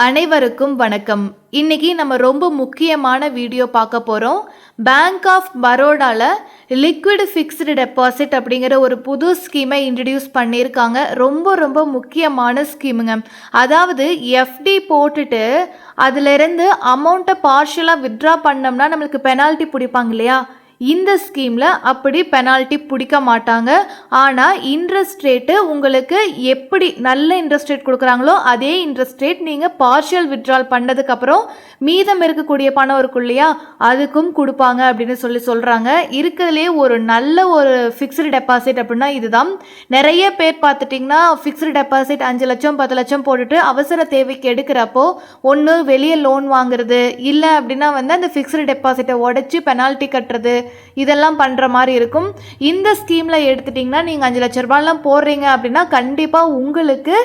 அனைவருக்கும் வணக்கம். இன்னைக்கு நம்ம ரொம்ப முக்கியமான வீடியோ பார்க்க போகிறோம். பேங்க் ஆஃப் பரோடால லிக்விட் ஃபிக்ஸ்டு டெபாசிட் அப்படிங்கிற ஒரு புது ஸ்கீமை இன்ட்ரடியூஸ் பண்ணியிருக்காங்க. ரொம்ப ரொம்ப முக்கியமான ஸ்கீமுங்க. அதாவது எஃப்டி போட்டுட்டு அதிலிருந்து அமௌண்ட்டை பார்ஷியலாக வித்ட்ரா பண்ணோம்னா நம்மளுக்கு பெனால்ட்டி பிடிப்பாங்க இல்லையா? இந்த ஸ்கீமில் அப்படி பெனால்ட்டி பிடிக்க மாட்டாங்க. ஆனால் இன்ட்ரெஸ்ட் ரேட்டு உங்களுக்கு எப்படி நல்ல இன்ட்ரெஸ்ட் ரேட் கொடுக்குறாங்களோ அதே இன்ட்ரெஸ்ட் ரேட் நீங்கள் பார்ஷியல் வித்ட்ரால் பண்ணதுக்கப்புறம் மீதம் இருக்கக்கூடிய பணம் இருக்கும் இல்லையா, அதுக்கும் கொடுப்பாங்க அப்படின்னு சொல்கிறாங்க. இருக்கிறதுலே ஒரு நல்ல ஒரு ஃபிக்ஸ்டு டெபாசிட் அப்படின்னா இதுதான். நிறைய பேர் பார்த்துட்டிங்கன்னா ஃபிக்ஸ்டு டெபாசிட் 5 லட்சம் 10 லட்சம் போட்டுட்டு அவசர தேவைக்கு எடுக்கிறப்போ ஒன்று வெளியே லோன் வாங்குறது, இல்லை அப்படின்னா அந்த ஃபிக்ஸ்டு டெபாசிட்டை உடச்சி பெனால்ட்டி கட்டுறது, இதெல்லாம் பண்ணுற மாதிரி இருக்கும். இந்த ஸ்கீமில் எடுத்துட்டிங்கன்னா நீங்கள் 5 லட்ச ரூபாயெலாம் போடுறீங்க அப்படின்னா கண்டிப்பாக உங்களுக்கு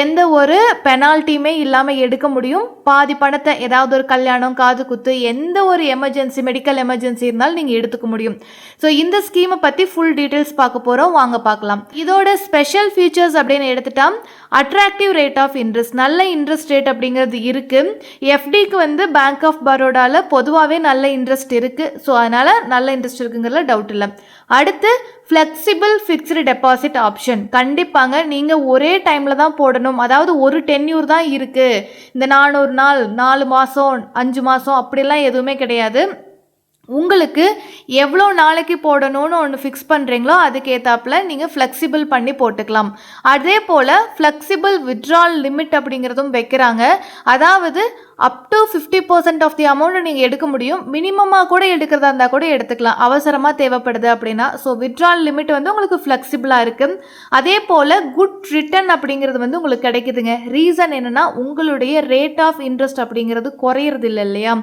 எந்த ஒரு பெனால்ட்டியுமே இல்லாமல் எடுக்க முடியும். பாதி பணத்தை ஏதாவது ஒரு கல்யாணம், காது குத்து, எந்த ஒரு எமர்ஜென்சி, மெடிக்கல் எமர்ஜென்சி இருந்தாலும் நீங்கள் எடுத்துக்க முடியும். ஸோ இந்த ஸ்கீமை பற்றி ஃபுல் டீட்டெயில்ஸ் பார்க்க போகிறோம், வாங்க பார்க்கலாம். இதோட ஸ்பெஷல் ஃபீச்சர்ஸ் அப்படின்னு எடுத்துட்டா அட்ராக்டிவ் ரேட் ஆஃப் இன்ட்ரெஸ்ட், நல்ல இன்ட்ரெஸ்ட் ரேட் அப்படிங்கிறது இருக்குது. எஃப்டிக்கு பேங்க் ஆஃப் பரோடாவில் பொதுவாகவே நல்ல இன்ட்ரெஸ்ட் இருக்குது. ஸோ அதனால் நல்ல இன்ட்ரெஸ்ட் இருக்குங்கிறதுல டவுட் இல்லை. அடுத்து ஃப்ளெக்சிபிள் ஃபிக்ஸ்டு டெபாசிட் ஆப்ஷன். கண்டிப்பாங்க நீங்கள் ஒரே டைமில் தான் போடணும். அதாவது ஒரு டென்யூர் தான் இருக்குது. இந்த 400 நாள், 4 மாதம், 5 மாதம் அப்படிலாம் எதுவுமே கிடையாது. உங்களுக்கு எவ்வளோ நாளைக்கு போடணும்னு ஒன்று ஃபிக்ஸ் பண்ணுறீங்களோ அதுக்கேற்றாப்பில் நீங்கள் ஃப்ளெக்சிபிள் பண்ணி போட்டுக்கலாம். அதே போல் ஃப்ளெக்சிபிள் வித்ட்ரால் லிமிட் அப்படிங்கிறதும் வைக்கிறாங்க. அதாவது அப் டு 50% ஆஃப் தி அமௌண்ட்டை நீங்கள் எடுக்க முடியும். மினிமமாக கூட எடுக்கிறதா இருந்தால் கூட எடுத்துக்கலாம், அவசரமாக தேவைப்படுது அப்படின்னா. ஸோ வித்ட்ரால் லிமிட் உங்களுக்கு ஃப்ளெக்சிபிளாக இருக்குது. அதே போல் குட் ரிட்டர்ன் அப்படிங்கிறது உங்களுக்கு கிடைக்குதுங்க. ரீசன் என்னென்னா உங்களுடைய ரேட் ஆஃப் இன்ட்ரெஸ்ட் அப்படிங்கிறது குறையிறது இல்லை இல்லையா,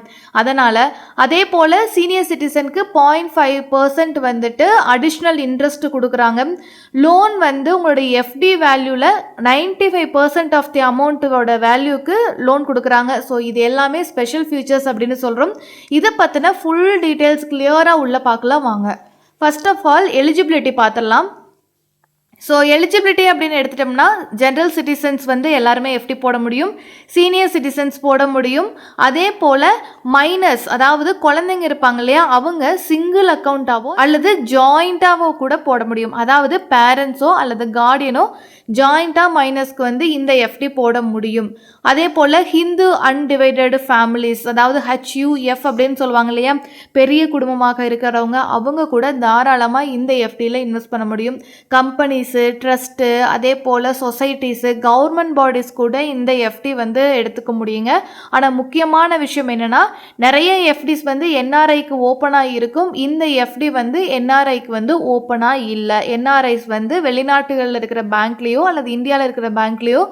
அதனால். அதே போல் சீனியர் சிட்டிசனுக்கு 0.5% அடிஷ்னல் இன்ட்ரெஸ்ட் கொடுக்குறாங்க. லோன் உங்களுடைய எஃப்டி வேல்யூவில் 95% ஆஃப் தி அமௌண்ட்டோட வேல்யூக்கு லோன் கொடுக்குறாங்க. ஸோ இது எல்லாமே ஸ்பெஷல் ஃபீச்சர்ஸ் அப்படின்னு சொல்கிறோம். இதை பற்றின ஃபுல் டீட்டெயில்ஸ் கிளியராக உள்ள பார்க்கலாம் வாங்க. ஃபர்ஸ்ட் ஆஃப் ஆல் எலிஜிபிலிட்டி பார்த்துடலாம். ஸோ எலிஜிபிலிட்டி அப்படின்னு எடுத்துட்டோம்னா ஜென்ரல் சிட்டிசன்ஸ் எல்லாருமே எஃப்டி போட முடியும், சீனியர் சிட்டிசன்ஸ் போட முடியும். அதே போல் மைனர்ஸ், அதாவது குழந்தைங்க இருப்பாங்க இல்லையா, அவங்க சிங்கிள் அக்கௌண்ட்டாவோ அல்லது ஜாயிண்ட்டாவோ கூட போட முடியும். அதாவது பேரண்ட்ஸோ அல்லது கார்டியனோ ஜாயிண்ட்டாக மைனர்ஸ்க்கு இந்த எஃப்டி போட முடியும். அதே போல் ஹிந்து அன்டிவைடட் ஃபேமிலிஸ், அதாவது HUF அப்படின்னு சொல்லுவாங்க இல்லையா, பெரிய குடும்பமாக இருக்கிறவங்க, அவங்க கூட தாராளமாக இந்த எஃப்டியில் இன்வெஸ்ட் பண்ண முடியும். கம்பெனிஸு, ட்ரஸ்ட்டு, அதே போல் சொசைட்டிஸு, கவர்மெண்ட் பாடிஸ் கூட இந்த எஃப்டி எடுத்துக்க முடியுங்க. ஆனால் முக்கியமான விஷயம் என்னென்னா நிறைய எஃப்டிஸ் NRIக்கு ஓப்பனாக இருக்கும். இந்த எஃப்டி NRIக்கு ஓப்பனாக இல்லை. NRIஸ் வெளிநாட்டுகளில் இருக்கிற பேங்க்லேயோ அல்லது இந்தியாவில் இருக்கிற பேங்க்லேயோ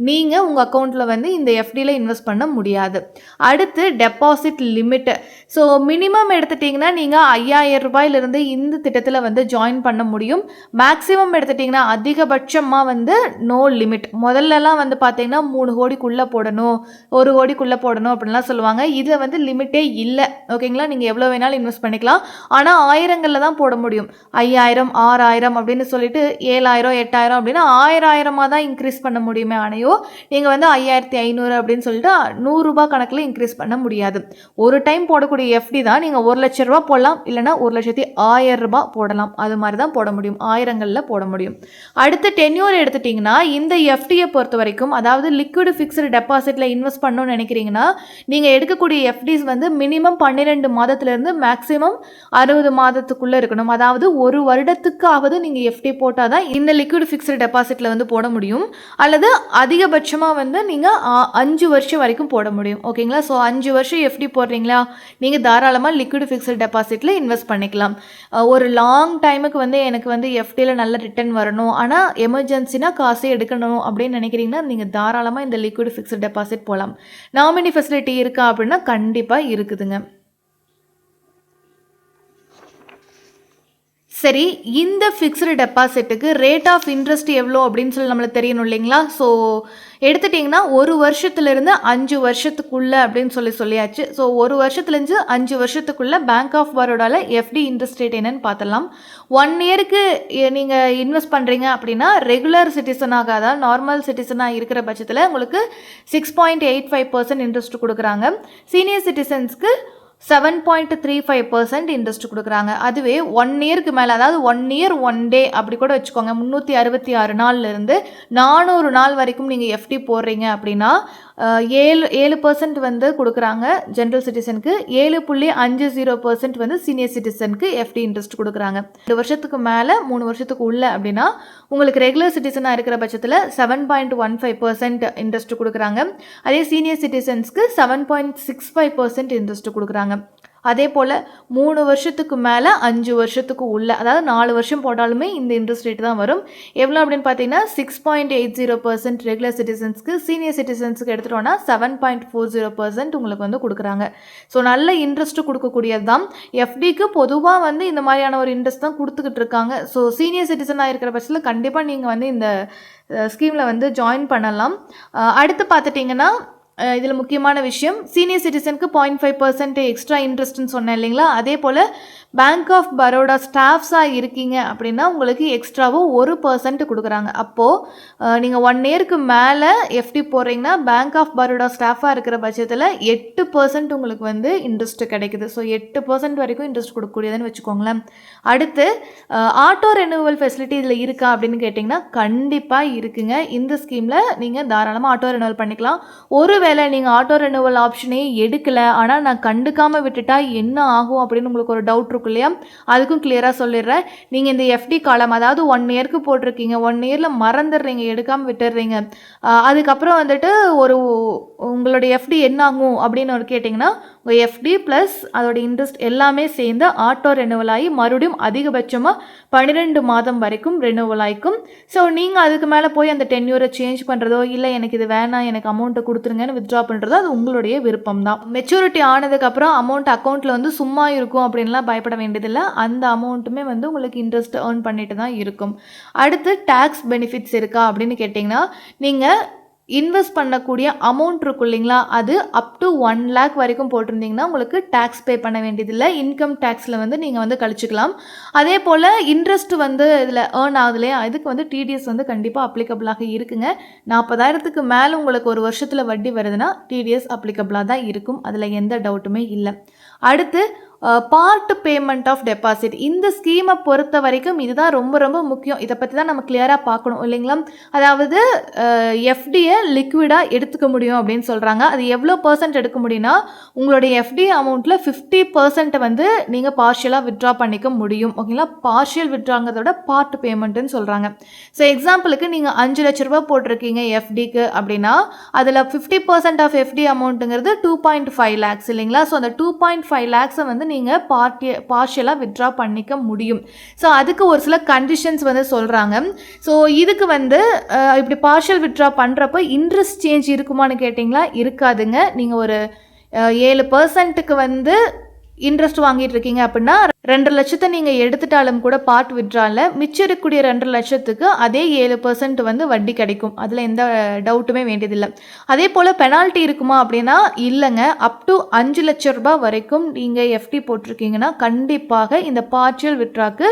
நீங்கள் உங்கள் அக்கௌண்ட்டில் இந்த எஃப்டியில் இன்வெஸ்ட் பண்ண முடியாது. அடுத்து டெபாசிட் லிமிட். ஸோ மினிமம் எடுத்துட்டிங்கன்னா நீங்கள் 5000 ரூபாயிலிருந்து இந்த திட்டத்தில் ஜாயின் பண்ண முடியும். மேக்ஸிமம் எடுத்துட்டிங்கன்னா அதிகபட்சமாக நோ லிமிட். முதல்லலாம் பார்த்தீங்கன்னா 3 கோடிக்குள்ளே போடணும், 1 கோடிக்குள்ளே போடணும் அப்படின்லாம் சொல்லுவாங்க. இதில் லிமிட்டே இல்லை. ஓகேங்களா, நீங்கள் எவ்வளோ வேணாலும் இன்வெஸ்ட் பண்ணிக்கலாம். ஆனால் ஆயிரங்களில் தான் போட முடியும். 5000, 6000 அப்படின்னு சொல்லிட்டு 7000, 8000 அப்படின்னா 1000 தான் இன்க்ரீஸ் பண்ண முடியுமே. ஆனையோ நீங்கள் 5500 அப்படின்னு சொல்லிட்டு 100 ரூபாய் கணக்கில் இன்க்ரீஸ் பண்ண முடியாது. ஒரு டைம் போடக்கூடிய எஃப்டி தான். நீங்கள் 1 லட்ச ரூபா போடலாம், இல்லைனா 1,10,000 ரூபாய் போடலாம். அது மாதிரி தான் போட முடியும், ஆயிரங்களில் போட முடியும். அடுத்து டென்யூர் எடுத்துட்டிங்கன்னா இந்த எஃப்டியை பொறுத்த வரைக்கும், அதாவது லிக்விட் ஃபிக்ஸ்டு டெபாசிட்டில் இன்வெஸ்ட் பண்ணணும்னு நினைக்கிறீங்கன்னா நீங்கள் எடுக்கக்கூடிய எஃப்டிஸ் மினிமம் 12 மாதத்துலேருந்து மேக்ஸிமம் 60 மாதத்துக்குள்ளே இருக்கணும். அதாவது ஒரு வருடத்துக்காவது நீங்கள் எஃப்டி போட்டால் தான் இந்த லிக்விட் ஃபிக்ஸ்டு டெபாசிட்டில் போட முடியும். அல்லது அதிகபட்சமாக நீங்கள் 5 வருஷம் வரைக்கும் போட முடியும். ஓகேங்களா, ஸோ 5 வருஷம் எஃப்டி போடுறீங்களா, நீங்கள் தாராளமாக லிக்விட் ஃபிக்ஸ்டு டெபாசிட்டில் இன்வெஸ்ட் பண்ணிக்கலாம். ஒரு லாங் டைமுக்கு எனக்கு எஃப்டியில் நல்ல ரிட்டர்ன் வரணும், ஆனால் எமர்ஜென்சினா காசே எடுக்கணும் அப்படின்னு நினைக்கிறீங்கன்னா நீங்கள் தாராளமாக இந்த லிக்விட் ஃபிக்ஸ்டு டெபாசிட் போகலாம். நாமினி ஃபெசிலிட்டி இருக்கா அப்படின்னா கண்டிப்பாக இருக்குதுங்க. சரி, இந்த ஃபிக்ஸ்டு டெபாசிட்டுக்கு ரேட் ஆஃப் இன்ட்ரெஸ்ட் எவ்வளோ அப்படின்னு சொல்லி நம்மளுக்கு தெரியணும் இல்லைங்களா? ஸோ எடுத்துட்டிங்கன்னா 1 வருஷத்துலேருந்து 5 வருஷத்துக்குள்ளே அப்படின்னு சொல்லியாச்சு. ஸோ 1 வருஷத்துலேருந்து 5 வருஷத்துக்குள்ளே பேங்க் ஆஃப் பரோடாவில் எஃப்டி இன்ட்ரெஸ்ட் ரேட் என்னன்னு பார்த்துடலாம். 1 இயருக்கு நீங்கள் இன்வெஸ்ட் பண்ணுறீங்க அப்படின்னா ரெகுலர் சிட்டிசனாக, அதாவது நார்மல் சிட்டிசனாக இருக்கிற பட்சத்தில் உங்களுக்கு 6.85% இன்ட்ரெஸ்ட் கொடுக்குறாங்க. சீனியர் சிட்டிசன்ஸ்க்கு 7.35% இன்ட்ரெஸ்ட் கொடுக்குறாங்க. அதுவே 1 இயருக்கு மேலே, அதாவது 1 இயர் 1 டே அப்படி கூட வச்சுக்கோங்க, 366 நாள்லேருந்து 400 நாள் வரைக்கும் நீங்கள் எஃப்டி போடுறீங்க அப்படின்னா 7% வந்து கொடுக்குறாங்க ஜென்ரல் சிட்டிசனுக்கு, 7.50% வந்து சீனியர் சிட்டிசனுக்கு எஃப்டி இன்ட்ரெஸ்ட் கொடுக்குறாங்க. 2 வருஷத்துக்கு மேலே 3 வருஷத்துக்கு உள்ள அப்படின்னா உங்களுக்கு ரெகுலர் சிட்டிசனாக இருக்கிற பட்சத்தில் 7.15% இன்ட்ரெஸ்ட் கொடுக்குறாங்க. அதே சீனியர் சிட்டிசன்ஸ்க்கு 7.65% இன்ட்ரெஸ்ட் கொடுக்குறாங்க. அதே போல் 3 வருஷத்துக்கு மேலே 5 வருஷத்துக்கு உள்ள, அதாவது 4 வருஷம் போட்டாலுமே இந்த இன்ட்ரெஸ்ட் ரேட் தான் வரும். எவ்வளோ அப்படின்னு பார்த்தீங்கன்னா 6.80% ரெகுலர் சிட்டிசன்ஸ்க்கு, சீனியர் சிட்டிசன்ஸுக்கு எடுத்துட்டோன்னா 7.40% உங்களுக்கு வந்து கொடுக்குறாங்க. ஸோ நல்ல இன்ட்ரெஸ்ட் கொடுக்கக்கூடியது தான். எஃப்டிக்கு பொதுவாக வந்து இந்த மாதிரியான ஒரு இன்ட்ரெஸ்ட் தான் கொடுத்துக்கிட்டு இருக்காங்க. ஸோ சீனியர் சிட்டிசனாக இருக்கிற பட்சத்தில் கண்டிப்பாக நீங்கள் வந்து இந்த ஸ்கீமில் வந்து ஜாயின் பண்ணலாம். அடுத்து பார்த்துட்டிங்கன்னா இதில் முக்கியமான விஷயம், சீனியர் சிட்டிசனுக்கு 0.5% எக்ஸ்ட்ரா இன்ட்ரெஸ்ட்னு சொன்னேன் இல்லைங்களா, அதே போல் பேங்க் ஆஃப் பரோடா ஸ்டாஃப்ஸாக இருக்கீங்க அப்படின்னா உங்களுக்கு எக்ஸ்ட்ராவும் 1% கொடுக்குறாங்க. அப்போது நீங்கள் 1 இயருக்கு மேலே எஃப்டி போடுறீங்கன்னா பேங்க் ஆஃப் பரோடா ஸ்டாஃபாக இருக்கிற பட்சத்தில் 8% உங்களுக்கு வந்து இன்ட்ரெஸ்ட் கிடைக்குது. ஸோ 8% வரைக்கும் இன்ட்ரெஸ்ட் கொடுக்கக்கூடியதுன்னு வச்சுக்கோங்களேன். அடுத்து ஆட்டோ ரெனியூவல் ஃபெசிலிட்டி இதில் இருக்கா அப்படின்னு கேட்டிங்கன்னா கண்டிப்பாக இருக்குங்க. இந்த ஸ்கீமில் நீங்கள் தாராளமாக ஆட்டோ ரெனியூவல் பண்ணிக்கலாம். ஒருவேளை நீங்கள் ஆட்டோ ரெனியூவல் ஆப்ஷனே எடுக்கலை, ஆனால் நான் கண்டுக்காமல் விட்டுட்டா என்ன ஆகும் அப்படின்னு உங்களுக்கு ஒரு டவுட் இருக்கும் இல்லையா, அதுக்கும் கிளியராக சொல்லிடுறேன். நீங்கள் இந்த எஃப்டி காலம், அதாவது 1 இயருக்கு போட்டிருக்கீங்க, 1 இயரில் மறந்துடுறீங்க, எடுக்காமல் விட்டுடுறீங்க, அதுக்கப்புறம் வந்துட்டு உங்களுடைய எஃப்டி என்ன ஆகும் அப்படின்னு ஒரு கேட்டிங்கன்னா உங்கள் எஃப்டி ப்ளஸ் அதோட இன்ட்ரெஸ்ட் எல்லாமே சேர்ந்து ஆட்டோ ரெனியூவல் ஆகி மறுபடியும் அதிகபட்சமாக 12 மாதம் வரைக்கும் ரெனியூவல் ஆகிக்கும். ஸோ நீங்கள் அதுக்கு மேலே போய் அந்த டென்யூரை சேஞ்ச் பண்ணுறதோ, இல்லை எனக்கு இது வேணாம் எனக்கு அமௌண்ட்டை கொடுத்துருங்கன்னு வித்ட்ரா பண்ணுறதோ அது உங்களுடைய விருப்பம் தான். மெச்சூரிட்டி ஆனதுக்கப்புறம் அமௌண்ட் அக்கௌண்ட்டில் வந்து சும்மா இருக்கும் அப்படின்லாம் பயப்பட வேண்டியதில்லை. அந்த அமௌண்ட்டுமே வந்து உங்களுக்கு இன்ட்ரெஸ்ட் ஏர்ன் பண்ணிட்டு தான் இருக்கும். அடுத்து டேக்ஸ் பெனிஃபிட்ஸ் இருக்கா அப்படின்னு கேட்டிங்கன்னா, நீங்கள் இன்வெஸ்ட் பண்ணக்கூடிய அமௌண்ட் இருக்கும் இல்லைங்களா, அது அப் டு 1 lakh வரைக்கும் போட்டிருந்தீங்கன்னா உங்களுக்கு டேக்ஸ் பே பண்ண வேண்டியதில்லை. இன்கம் டேக்ஸில் வந்து நீங்கள் வந்து கழிச்சிக்கலாம். அதே போல் இன்ட்ரெஸ்ட் வந்து இதில் ஏர்ன் ஆகுது இல்லையா, அதுக்கு வந்து டிடிஎஸ் வந்து கண்டிப்பாக அப்ளிகபிளாக இருக்குங்க. 40,000க்கு மேலே உங்களுக்கு ஒரு வருஷத்தில் வட்டி வருதுன்னா டிடிஎஸ் அப்ளிகபிளாக தான் இருக்கும், அதில் எந்த டவுட்டுமே இல்லை. அடுத்து பார்ட் பேமெண்ட் ஆஃப் டெபாசிட், இந்த ஸ்கீமை பொறுத்த வரைக்கும் இதுதான் ரொம்ப ரொம்ப முக்கியம். இதை பற்றி தான் நம்ம கிளியராக பார்க்கணும் இல்லைங்களா. அதாவது எஃப்டியை லிக்விடாக எடுத்துக்க முடியும் அப்படின்னு சொல்கிறாங்க. அது எவ்வளோ % எடுக்க முடியும்னா உங்களுடைய எஃப்டி அமௌண்ட்டில் 50% வந்து நீங்கள் பார்ஷியலாக வித்ட்ரா பண்ணிக்க முடியும். ஓகேங்களா, பார்ஷியல் வித்ட்ராங்கிறத விட பார்ட் பேமெண்ட்டுன்னு சொல்கிறாங்க. ஸோ எக்ஸாம்பிளுக்கு நீங்கள் 5 லட்ச ரூபா போட்டிருக்கீங்க எஃப்டிக்கு அப்படின்னா அதில் 50% ஆஃப் எஃப்டி அமௌண்ட்டுங்கிறது 2.5 lakhs இல்லைங்களா. ஸோ அந்த 2.5 lakhs வந்து நீங்கள் பார்ஷியலாக வித்ட்ரா பண்ணிக்க முடியும். ஸோ அதுக்கு ஒரு சில கண்டிஷன்ஸ் வந்து சொல்கிறாங்க. ஸோ இதுக்கு வந்து இப்படி பார்ஷியல் வித்ட்ரா பண்ணுறப்போ இன்ட்ரெஸ்ட் சேஞ்ச் இருக்குமான்னு கேட்டிங்களா, இருக்காதுங்க. நீங்கள் ஒரு 7%க்கு வந்து இன்ட்ரெஸ்ட் வாங்கிட்டு இருக்கீங்க அப்படின்னா 2 லட்சத்தை நீங்கள் எடுத்துட்டாலும் கூட பார்ட் வித்ட்ரால மிச்சம் இருக்கக்கூடிய 2 லட்சத்துக்கு அதே 7% வந்து வட்டி கிடைக்கும். அதில் எந்த டவுட்டுமே வேண்டியதில்லை. அதே போல் பெனால்ட்டி இருக்குமா அப்படின்னா இல்லைங்க. அப் டு 5 லட்ச ரூபாய் வரைக்கும் நீங்கள் எஃப்டி போட்டிருக்கீங்கன்னா கண்டிப்பாக இந்த பார்ஷியல் வித்ட்ராக்கு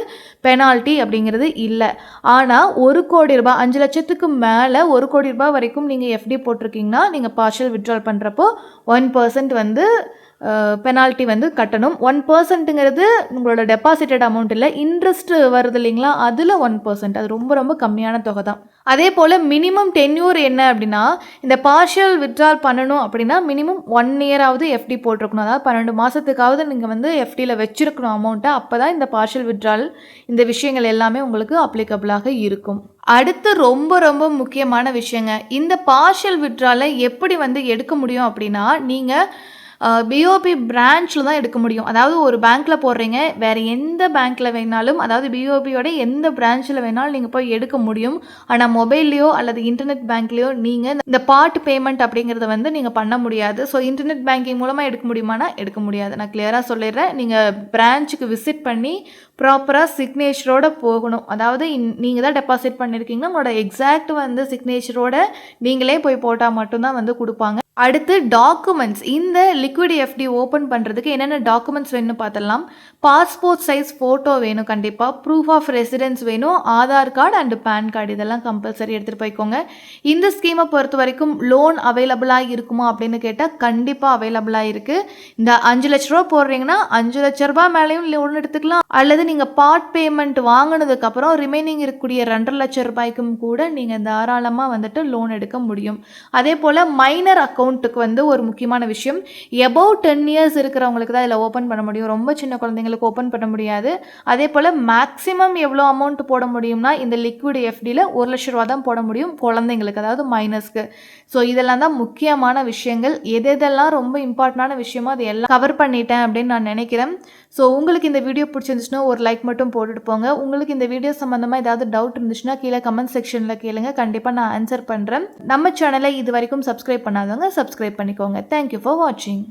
பெனால்ட்டி அப்படிங்கிறது இல்லை. ஆனால் 1 கோடி ரூபாய், 5 லட்சத்துக்கு மேலே 1 கோடி ரூபாய் வரைக்கும் நீங்கள் எஃப்டி போட்டிருக்கீங்கன்னா நீங்கள் பார்ஷியல் வித்ட்ரால் பண்ணுறப்போ 1% வந்து பெனால்ட்டி வந்து கட்டணும். 1%ங்கிறது உங்களோட டெபாசிட்டட் அமௌண்ட் இல்லை, இன்ட்ரெஸ்ட் வருது இல்லைங்களா, அதில் 1%. அது ரொம்ப ரொம்ப கம்மியான தொகை தான். அதே போல் மினிமம் டென்யூர் என்ன அப்படின்னா, இந்த பார்ஷியல் வித்ட்ரால் பண்ணணும் அப்படின்னா மினிமம் 1 இயராவது எஃப்டி போட்டிருக்கணும். அதாவது 12 மாதத்துக்காவது நீங்கள் வந்து எஃப்டியில் வச்சுருக்கணும் அமௌண்ட்டை. அப்போ தான் இந்த பார்ஷியல் வித்ட்ரால் இந்த விஷயங்கள் எல்லாமே உங்களுக்கு அப்ளிகபிளாக இருக்கும். அடுத்து ரொம்ப ரொம்ப முக்கியமான விஷயங்க, இந்த பார்ஷியல் வித்ட்ராலை எப்படி வந்து எடுக்க முடியும் அப்படின்னா, நீங்கள் பிஓபி பிரான்ச்சில் தான் எடுக்க முடியும். அதாவது ஒரு பேங்க்கில் போடுறீங்க, வேறு எந்த பேங்க்கில் வேணாலும், அதாவது பிஓபியோட எந்த பிரான்ச்சில் வேணாலும் நீங்கள் போய் எடுக்க முடியும். ஆனால் மொபைல்லையோ அல்லது இன்டர்நெட் பேங்க்லேயோ நீங்கள் இந்த பார்ட் பேமெண்ட் அப்படிங்கிறத வந்து நீங்கள் பண்ண முடியாது. ஸோ இன்டர்நெட் பேங்கிங் மூலமாக எடுக்க முடியுமானா எடுக்க முடியாது. நான் கிளியராக சொல்லிடுறேன். நீங்கள் பிரான்ச்சுக்கு விசிட் பண்ணி ப்ராப்பராக சிக்னேச்சரோடு போகணும். அதாவது நீங்கள் தான் டெபாசிட் பண்ணியிருக்கீங்கன்னா உங்களோட எக்ஸாக்ட் வந்து சிக்னேச்சரோட நீங்களே போய் போட்டால் மட்டும்தான் வந்து கொடுப்பாங்க. அடுத்து டாக்குமெண்ட்ஸ். இந்த லிக்விட் எஃப்டி ஓப்பன் பண்ணுறதுக்கு என்னென்ன டாக்குமெண்ட்ஸ் வேணும்னு பார்த்துடலாம். பாஸ்போர்ட் சைஸ் ஃபோட்டோ வேணும் கண்டிப்பாக, ப்ரூஃப் ஆஃப் ரெசிடென்ஸ் வேணும், Aadhaar card and PAN card இதெல்லாம் கம்பல்சரி எடுத்துகிட்டு போய்க்கோங்க. இந்த ஸ்கீமை பொறுத்த வரைக்கும் லோன் அவைலபிளாக இருக்குமா அப்படின்னு கேட்டால் கண்டிப்பாக அவைலபிளாக இருக்குது. இந்த 5 லட்ச ரூபா போடுறீங்கன்னா 5 லட்ச ரூபா மேலேயும் லோன் எடுத்துக்கலாம். அல்லது நீங்கள் பார்ட் பேமெண்ட் வாங்கினதுக்கப்புறம் ரிமைனிங் இருக்கக்கூடிய 2.5 லட்சம் ரூபாய்க்கும் கூட நீங்கள் தாராளமாக வந்துட்டு லோன் எடுக்க முடியும். அதே போல் மைனர் அக்கௌண்ட்டுக்கு வந்து ஒரு முக்கியமான விஷயம், எபவ் 10 இயர்ஸ் இருக்கிறவங்களுக்கு தான் இதில் ஓப்பன் பண்ண முடியும். ரொம்ப சின்ன குழந்தைங்களுக்கு ஓப்பன் பண்ண முடியாது. அதே போல் மேக்ஸிமம் எவ்வளோ அமௌண்ட் போட முடியும்னா இந்த லிக்விட் எஃப்டியில் 1 லட்ச ரூபா தான் போட முடியும் குழந்தைங்களுக்கு, அதாவது மைனஸ்க்கு. ஸோ இதெல்லாம் தான் முக்கியமான விஷயங்கள். எதெல்லாம் ரொம்ப இம்பார்ட்டண்டான விஷயமோ அது எல்லாம் கவர் பண்ணிட்டேன் அப்படின்னு நான் நினைக்கிறேன். ஸோ உங்களுக்கு இந்த வீடியோ பிடிச்சிருந்துச்சுன்னா ஒரு லைக் மட்டும் போட்டுட்டு போங்க. உங்களுக்கு இந்த வீடியோ சம்மந்தமாக ஏதாவது டவுட் இருந்துச்சுன்னா கீழே கமெண்ட் செக்ஷனில் கேளுங்க, கண்டிப்பாக நான் ஆன்சர் பண்ணுறேன். நம்ம சேனலை இது வரைக்கும் சப்ஸ்கிரைப் பண்ணாதவங்க சப்ஸ்கிரைப் பண்ணிக்கோங்க. தேங்க்யூ ஃபார் வாட்சிங்.